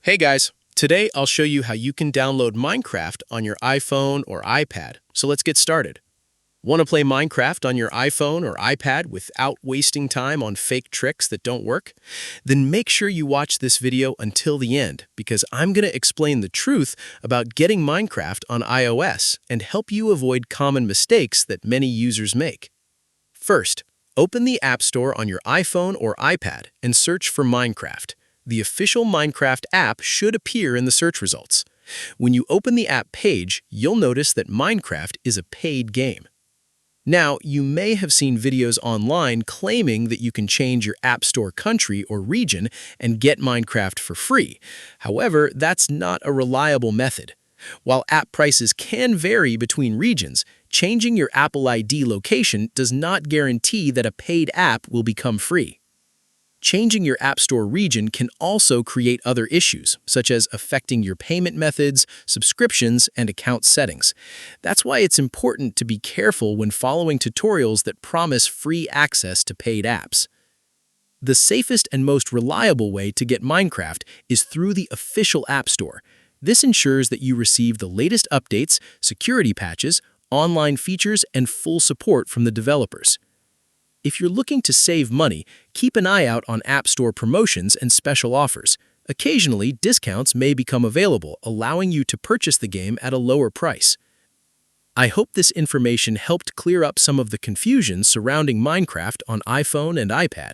Hey guys, today I'll show you how you can download Minecraft on your iPhone or iPad. So let's get started. Want to play Minecraft on your iPhone or iPad without wasting time on fake tricks that don't work? Then make sure you watch this video until the end because I'm going to explain the truth about getting Minecraft on iOS and help you avoid common mistakes that many users make. First, open the App Store on your iPhone or iPad and search for Minecraft. The official Minecraft app should appear in the search results. When you open the app page, you'll notice that Minecraft is a paid game. Now, you may have seen videos online claiming that you can change your App Store country or region and get Minecraft for free. However, that's not a reliable method. While app prices can vary between regions, changing your Apple ID location does not guarantee that a paid app will become free. Changing your App Store region can also create other issues, such as affecting your payment methods, subscriptions, and account settings. That's why it's important to be careful when following tutorials that promise free access to paid apps. The safest and most reliable way to get Minecraft is through the official App Store. This ensures that you receive the latest updates, security patches, online features, and full support from the developers. If you're looking to save money, keep an eye out on App Store promotions and special offers. Occasionally, discounts may become available, allowing you to purchase the game at a lower price. I hope this information helped clear up some of the confusion surrounding Minecraft on iPhone and iPad.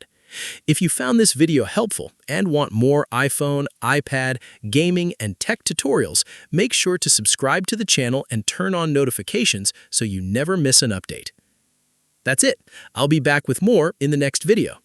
If you found this video helpful and want more iPhone, iPad, gaming, and tech tutorials, make sure to subscribe to the channel and turn on notifications so you never miss an update. That's it. I'll be back with more in the next video.